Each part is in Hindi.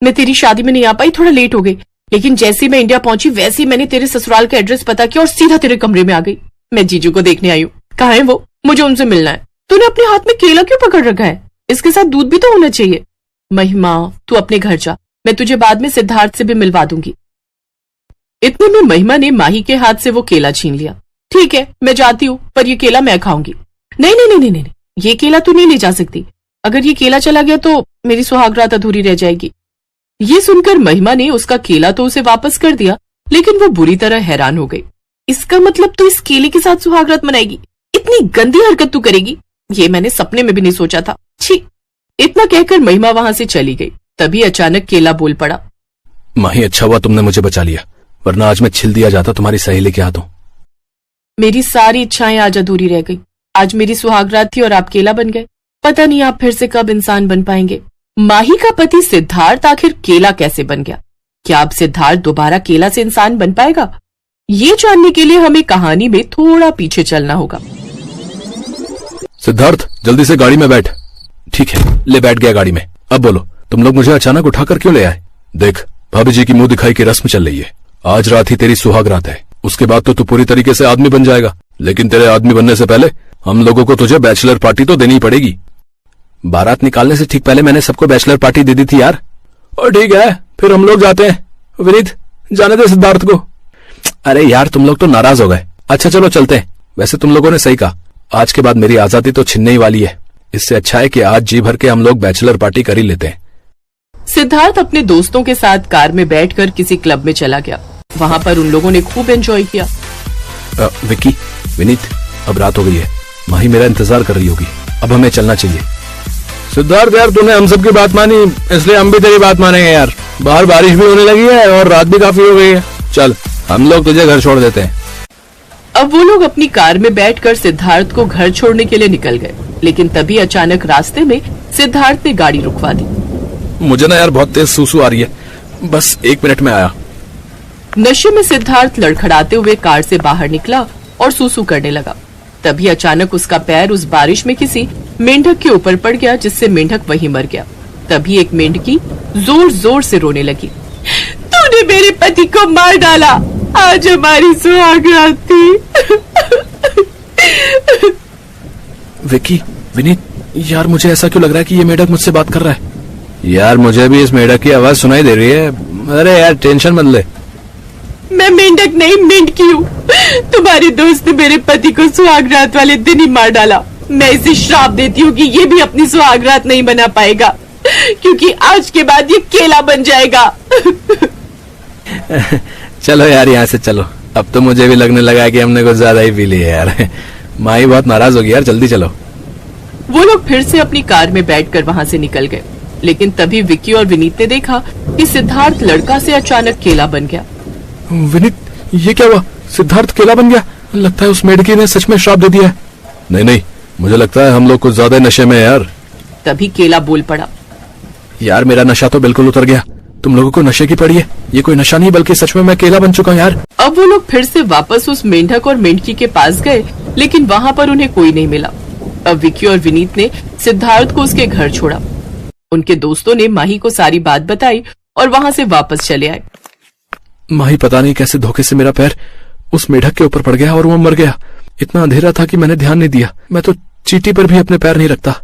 मैं तेरी शादी में नहीं आ पाई, थोड़ा लेट हो गई, लेकिन जैसे ही मैं इंडिया पहुंची वैसे ही मैंने तेरे ससुराल का एड्रेस पता किया और सीधा तेरे कमरे में आ गई। मैं जीजू को देखने आई हूँ। कहाँ है वो? मुझे उनसे मिलना है। तूने अपने हाथ में केला क्यों पकड़ रखा है? इसके साथ दूध भी तो होना चाहिए। महिमा, तू अपने घर जा, मैं तुझे बाद में सिद्धार्थ से भी मिलवा दूंगी। इतने में महिमा ने माही के हाथ से वो केला छीन लिया। ठीक है, मैं जाती हूँ, पर ये केला मैं खाऊंगी। नहीं नहीं नहीं नहीं नहीं, ये केला तू नहीं ले जा सकती। अगर ये केला चला गया तो मेरी सुहागरात अधूरी रह जाएगी। ये सुनकर महिमा ने उसका केला तो उसे वापस कर दिया, लेकिन वो बुरी तरह हैरान हो गई। इसका मतलब तो इस केले के साथ सुहागरात मनाएगी? इतनी गंदी हरकत तू करेगी, ये मैंने सपने में भी नहीं सोचा था। छी! इतना कहकर महिमा वहां से चली गई। तभी अचानक केला बोल पड़ा। माही, अच्छा हुआ तुमने मुझे बचा लिया, वरना आज मैं छिल दिया जाता तुम्हारी सहेली के हाथों। मेरी सारी इच्छाएं आज अधूरी रह गई। आज मेरी सुहागरात थी और आप केला बन गए। पता नहीं आप फिर से कब इंसान बन पाएंगे। माही का पति सिद्धार्थ आखिर केला कैसे बन गया? क्या अब सिद्धार्थ दोबारा केला से इंसान बन पाएगा? ये जानने के लिए हमें कहानी में थोड़ा पीछे चलना होगा। सिद्धार्थ, जल्दी से गाड़ी में बैठ। ठीक है, ले बैठ गया गाड़ी में। अब बोलो, तुम लोग मुझे अचानक उठाकर क्यों ले आए? देख, भाभी जी की मुंह दिखाई की रस्म चल रही है। आज रात ही तेरी सुहाग रात है, उसके बाद तो तू पूरी तरीके से आदमी बन जाएगा। लेकिन तेरे आदमी बनने से पहले हम लोगों को तुझे बैचलर पार्टी तो देनी पड़ेगी। बारात निकालने से ठीक पहले मैंने सबको बैचलर पार्टी दे दी थी यार। और ठीक है, फिर हम लोग जाते हैं। विनीत, जाने दे सिद्धार्थ को। अरे यार, तुम लोग तो नाराज हो गए। अच्छा चलो चलते हैं। वैसे तुम लोगों ने सही कहा, आज के बाद मेरी आजादी तो छिनने ही वाली है। इससे अच्छा है कि आज जी भर के हम लोग बैचलर पार्टी कर ही लेते हैं। सिद्धार्थ अपने दोस्तों के साथ कार में बैठकर किसी क्लब में चला गया। वहां पर उन लोगों ने खूब एंजॉय किया। विक्की, विनीत, अब रात हो गई है, माही मेरा इंतजार कर रही होगी, अब हमें चलना चाहिए। सिद्धार्थ यार, तूने हम सब की बात मानी, इसलिए हम भी तेरी बात मानेंगे यार। बाहर बारिश भी होने लगी है और रात भी काफी हो गई है। चल, हम लोग तुझे घर छोड़ देते हैं। अब वो लोग अपनी कार में बैठकर सिद्धार्थ को घर छोड़ने के लिए निकल गए, लेकिन तभी अचानक रास्ते में सिद्धार्थ ने गाड़ी रुकवा दी। मुझे ना यार बहुत तेज सूसू आ रही है, बस 1 मिनट में आया। नशे में सिद्धार्थ लड़खड़ाते हुए कार से बाहर निकला और सूसू करने लगा। तभी अचानक उसका पैर उस बारिश में किसी मेंढक के ऊपर पड़ गया, जिससे मेंढक वहीं मर गया। तभी एक मेंढकी जोर जोर से रोने लगी। तूने मेरे पति को मार डाला, आज हमारी सुहागरात थी। विक्की, विनीत, यार मुझे ऐसा क्यों लग रहा है कि ये मेंढक मुझसे बात कर रहा है? यार मुझे भी इस मेंढक की आवाज सुनाई दे रही है। अरे यार, टेंशन मत ले। मैं मेंढक नहीं, मेंढकी हूँ। तुम्हारे दोस्त ने मेरे पति को सुहागरात वाले दिन ही मार डाला। मैं इसे श्राप देती हूँ कि ये भी अपनी सुहागरात नहीं बना पाएगा, क्योंकि आज के बाद ये केला बन जाएगा। चलो यार, यहाँ से चलो। अब तो मुझे भी लगने लगा है कि हमने कुछ ज्यादा ही पी लिया यार। माही बहुत नाराज होगी यार, जल्दी चलो। वो लोग फिर से अपनी कार में बैठकर वहाँ से निकल गए, लेकिन तभी विक्की और विनीत ने देखा कि सिद्धार्थ लड़का से अचानक केला बन गया। विनीत, ये क्या हुआ? सिद्धार्थ केला बन गया? लगता है उस मेढकी ने सच में श्राप दे दिया है। नहीं नहीं, मुझे लगता है हम लोग कुछ ज्यादा नशे में है यार। तभी केला बोल पड़ा। यार मेरा नशा तो बिल्कुल उतर गया, तुम लोगों को नशे की पड़ी है। ये कोई नशा नहीं, बल्कि सच में मैं केला बन चुका हूँ यार। अब वो लोग फिर से वापस उस मेंढक और मेंढकी के पास गए, लेकिन वहाँ पर उन्हें कोई नहीं मिला। अब विक्की और विनीत ने सिद्धार्थ को उसके घर छोड़ा। उनके दोस्तों ने माही को सारी बात बताई और वहाँ से वापस चले आए। माही, पता नहीं कैसे धोखे से मेरा पैर उस मेढक के ऊपर पड़ गया और वो मर गया। इतना अंधेरा था कि मैंने ध्यान नहीं दिया। मैं तो चींटी पर भी अपने पैर नहीं रखता।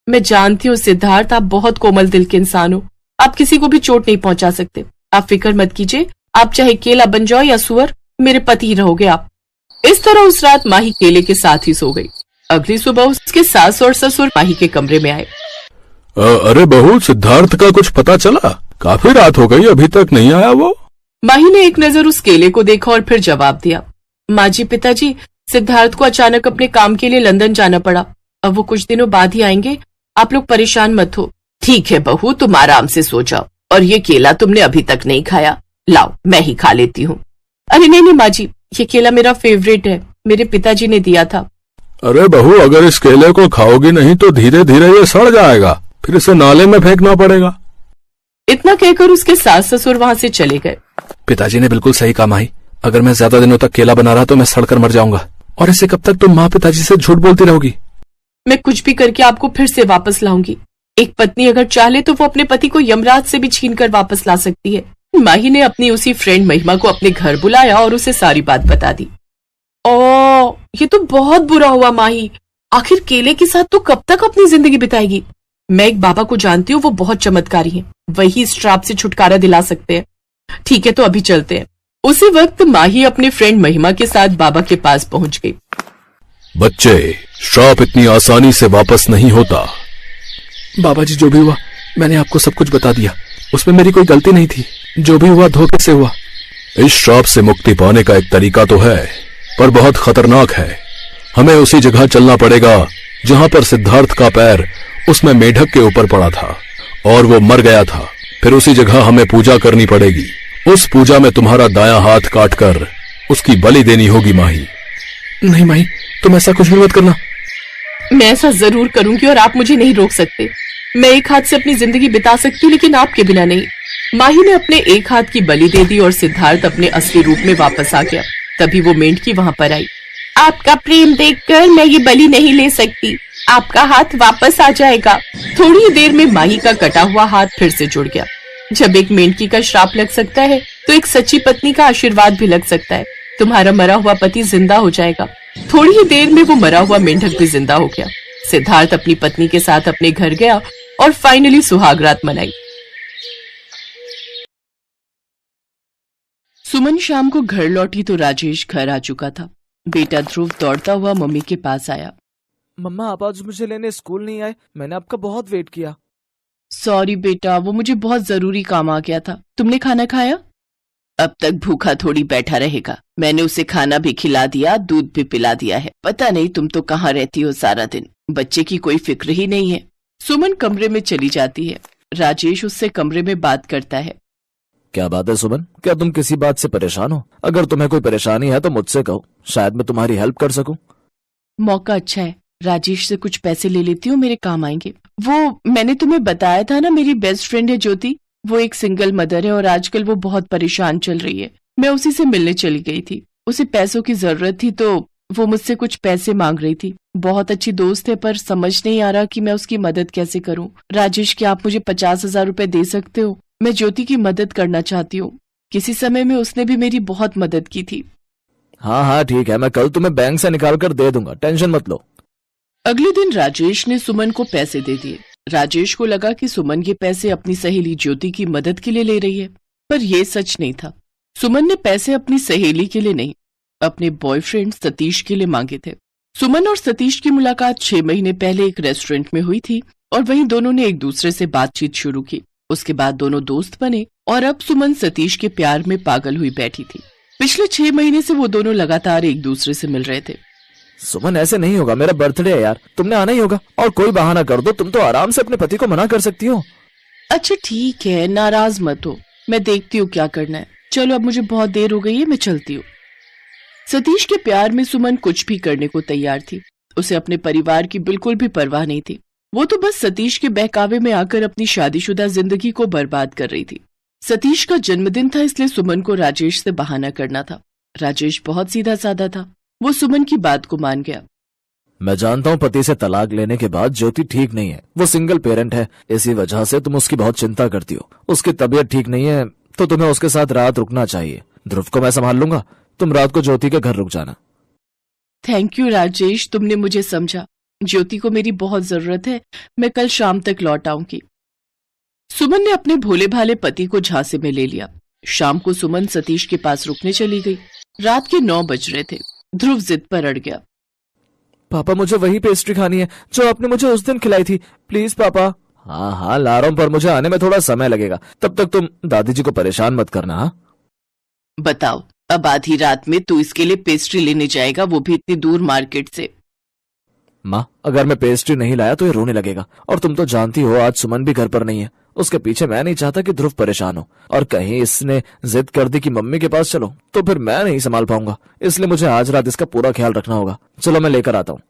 मैं जानती हूँ सिद्धार्थ, आप बहुत कोमल दिल के इंसान हो। आप किसी को भी चोट नहीं पहुँचा सकते। आप फिक्र मत कीजिए, आप चाहे केला बन जाओ या सुअर, मेरे पति ही रहोगे आप। इस तरह उस रात माही केले के साथ ही सो गई। अगली सुबह उसके सास और ससुर माही के कमरे में आए। अरे बहू, सिद्धार्थ का कुछ पता चला? काफी रात हो गई, अभी तक नहीं आया वो। माही ने एक नजर उस केले को देखा और फिर जवाब दिया। माँ जी, पिताजी, सिद्धार्थ को अचानक अपने काम के लिए लंदन जाना पड़ा। अब वो कुछ दिनों बाद ही आएंगे। आप लोग परेशान मत हो। ठीक है बहू, तुम आराम से सो जाओ। और ये केला तुमने अभी तक नहीं खाया, लाओ मैं ही खा लेती हूँ। अरे नहीं नहीं माँ जी, ये केला मेरा फेवरेट है, मेरे पिताजी ने दिया था। अरे बहू, अगर इस केले को खाओगी नहीं तो धीरे धीरे ये सड़ जाएगा, फिर इसे नाले में फेंकना पड़ेगा। इतना कहकर उसके सास ससुर वहाँ से चले गए। पिताजी ने बिल्कुल सही कहा माही, अगर मैं ज्यादा दिनों तक केला बना रहा तो मैं सड़कर मर जाऊंगा। और इसे कब तक तुम माँ पिताजी से झूठ बोलती रहोगी? मैं कुछ भी करके आपको फिर से वापस लाऊंगी। एक पत्नी अगर चाहे तो वो अपने पति को यमराज से भी छीन कर वापस ला सकती है। माही ने अपनी उसी फ्रेंड महिमा को अपने घर बुलाया और उसे सारी बात बता दी। ओ, ये तो बहुत बुरा हुआ माही। आखिर केले के साथ तो कब तक अपनी जिंदगी बिताएगी? मैं एक बाबा को जानती हूँ, वो बहुत चमत्कारी हैं। वही इस श्राप से छुटकारा दिला सकते हैं। ठीक है, तो अभी चलते हैं। उसी वक्त माही अपने फ्रेंड महिमा के साथ बाबा के पास पहुंच गई। बच्चे, श्राप इतनी आसानी से वापस नहीं होता। बाबा जी, जो भी हुआ मैंने आपको सब कुछ बता दिया, उसमें मेरी कोई गलती नहीं थी। जो भी हुआ धोखे से हुआ। इस श्राप से मुक्ति पाने का एक तरीका तो है, पर बहुत खतरनाक है। हमें उसी जगह चलना पड़ेगा जहां पर सिद्धार्थ का पैर उसमें मेढक के ऊपर पड़ा था और वो मर गया था। फिर उसी जगह हमें पूजा करनी पड़ेगी। उस पूजा में तुम्हारा दायां हाथ काटकर उसकी बलि देनी होगी माही। नहीं माही, तुम ऐसा कुछ भी मत करना। मैं ऐसा जरूर करूंगी और आप मुझे नहीं रोक सकते। मैं एक हाथ से अपनी जिंदगी बिता सकती हूँ, लेकिन आपके बिना नहीं। माही ने अपने एक हाथ की बलि दे दी और सिद्धार्थ अपने असली रूप में वापस आ गया। तभी वो मेंढकी वहां पर आई। आपका प्रेम देखकर मैं ये बलि नहीं ले सकती। आपका हाथ वापस आ जाएगा। थोड़ी ही देर में माही का कटा हुआ हाथ फिर से जुड़ गया। जब एक मेंढकी का श्राप लग सकता है तो एक सच्ची पत्नी का आशीर्वाद भी लग सकता है। तुम्हारा मरा हुआ पति जिंदा हो जाएगा। थोड़ी ही देर में वो मरा हुआ मेंढक भी जिंदा हो गया। सिद्धार्थ अपनी पत्नी के साथ अपने घर गया और फाइनली सुहागरात मनाई। सुमन शाम को घर लौटी तो राजेश घर आ चुका था। बेटा ध्रुव दौड़ता हुआ मम्मी के पास आया। मम्मा, आप आज मुझे लेने स्कूल नहीं आए। मैंने आपका बहुत वेट किया। सॉरी बेटा, वो मुझे बहुत जरूरी काम आ गया था। तुमने खाना खाया? अब तक भूखा थोड़ी बैठा रहेगा। मैंने उसे खाना भी खिला दिया, दूध भी पिला दिया है। पता नहीं तुम तो कहाँ रहती हो सारा दिन। बच्चे की कोई फिक्र ही नहीं है। सुमन कमरे में चली जाती है। राजेश उससे कमरे में बात करता है। क्या बात है सुमन? क्या तुम किसी बात से परेशान हो? अगर तुम्हें कोई परेशानी है तो मुझसे कहो, शायद मैं तुम्हारी हेल्प कर सकूं। मौका अच्छा है, राजेश से कुछ पैसे ले लेती हूँ, मेरे काम आएंगे। वो मैंने तुम्हें बताया था ना, मेरी बेस्ट फ्रेंड है ज्योति। वो एक सिंगल मदर है और आजकल वो बहुत परेशान चल रही है। मैं उसी से मिलने चली गई थी। उसे पैसों की जरूरत थी तो वो मुझसे कुछ पैसे मांग रही थी। बहुत अच्छी दोस्त है, पर समझ नहीं आ रहा कि मैं उसकी मदद कैसे करूं। राजेश, क्या आप मुझे 50,000 रुपए दे सकते हो? मैं ज्योति की मदद करना चाहती हूँ। किसी समय में उसने भी मेरी बहुत मदद की थी। हाँ हाँ ठीक है, मैं कल तुम्हें बैंक से निकाल कर दे दूंगा, टेंशन मत लो। अगले दिन राजेश ने सुमन को पैसे दे दिए। राजेश को लगा कि सुमन ये पैसे अपनी सहेली ज्योति की मदद के लिए ले रही है, पर यह सच नहीं था। सुमन ने पैसे अपनी सहेली के लिए नहीं, अपने बॉयफ्रेंड सतीश के लिए मांगे थे। सुमन और सतीश की मुलाकात 6 महीने पहले एक रेस्टोरेंट में हुई थी और वहीं दोनों ने एक दूसरे से बातचीत शुरू की। उसके बाद दोनों दोस्त बने और अब सुमन सतीश के प्यार में पागल हुई बैठी थी। पिछले 6 महीने से वो दोनों लगातार एक दूसरे से मिल रहे थे। सुमन, ऐसे नहीं होगा, मेरा बर्थडे है यार, तुमने आना ही होगा। और कोई बहाना कर दो, तुम तो आराम से अपने पति को मना कर सकती हो। अच्छा ठीक है, नाराज मत हो, मैं देखती हूँ क्या करना है। चलो अब मुझे बहुत देर हो गई है, मैं चलती हूँ। सतीश के प्यार में सुमन कुछ भी करने को तैयार थी। उसे अपने परिवार की बिल्कुल भी परवाह नहीं थी। वो तो बस सतीश के बहकावे में आकर अपनी शादीशुदा जिंदगी को बर्बाद कर रही थी। सतीश का जन्मदिन था, इसलिए सुमन को राजेश से बहाना करना था। राजेश बहुत सीधा साधा था, वो सुमन की बात को मान गया। मैं जानता हूँ पति से तलाक लेने के बाद ज्योति ठीक नहीं है, वो सिंगल पेरेंट है। इसी वजह से तुम उसकी बहुत चिंता करती हो। उसकी तबीयत ठीक नहीं है तो तुम्हें उसके साथ रात रुकना चाहिए। ध्रुव को मैं संभाल लूंगा, तुम रात को ज्योति के घर रुक जाना। थैंक यू राजेश, तुमने मुझे समझा। ज्योति को मेरी बहुत जरूरत है, मैं कल शाम तक लौट आऊंगी। सुमन ने अपने भोले भाले पति को झांसे में ले लिया। शाम को सुमन सतीश के पास रुकने चली गई। रात के 9 बज रहे थे। ध्रुव जिद पर अड़ गया। पापा, मुझे वही पेस्ट्री खानी है जो आपने मुझे उस दिन खिलाई थी, प्लीज पापा। हाँ हाँ ला रहा हूं, पर मुझे आने में थोड़ा समय लगेगा। तब तक तुम दादी जी को परेशान मत करना। हाँ बताओ, अब आधी रात में तू इसके लिए पेस्ट्री लेने जाएगा, वो भी इतनी दूर मार्केट से? माँ, अगर मैं पेस्ट्री नहीं लाया तो ये रोने लगेगा। और तुम तो जानती हो आज सुमन भी घर पर नहीं है। उसके पीछे मैं नहीं चाहता कि ध्रुव परेशान हो, और कहीं इसने जिद कर दी कि मम्मी के पास चलो तो फिर मैं नहीं संभाल पाऊंगा। इसलिए मुझे आज रात इसका पूरा ख्याल रखना होगा। चलो मैं लेकर आता हूँ।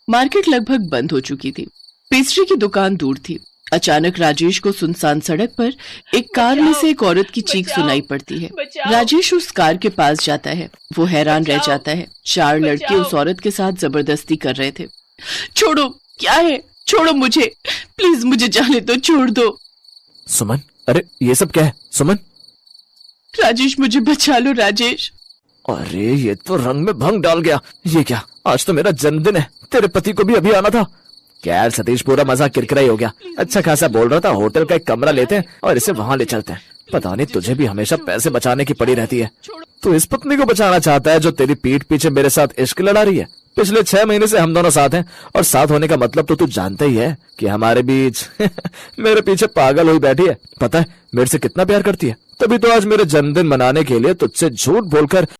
मार्केट लगभग बंद हो चुकी थी। पेस्ट्री की दुकान दूर थी। अचानक राजेश को सुनसान सड़क पर एक कार में से एक औरत की चीख सुनाई पड़ती है। राजेश उस कार के पास जाता है। वो हैरान रह जाता है। 4 लड़के उस औरत के साथ जबरदस्ती कर रहे थे। छोड़ो, क्या है? छोड़ो मुझे, प्लीज मुझे जाने दो, छोड़ दो। सुमन, अरे ये सब क्या है सुमन? राजेश मुझे बचा लो राजेश। अरे ये तो रंग में भंग डाल गया। ये क्या, आज तो मेरा जन्मदिन है, तेरे पति को भी अभी आना था। क्या यार सतीश, पूरा मजाक किरकिरा ही हो गया। अच्छा खासा बोल रहा था होटल का एक कमरा लेते हैं और इसे वहां ले चलते हैं। पता नहीं तुझे भी हमेशा पैसे बचाने की पड़ी रहती है। तू इस पत्नी को बचाना चाहता है जो तेरी पीठ पीछे मेरे साथ इश्क लड़ा रही है। पिछले 6 महीने से हम दोनों साथ हैं और साथ होने का मतलब तो तू जानता ही है कि हमारे बीच मेरे पीछे पागल हुई बैठी है। पता है मेरे से कितना प्यार करती है, तभी तो आज मेरे जन्मदिन मनाने के लिए तुझसे झूठ बोलकर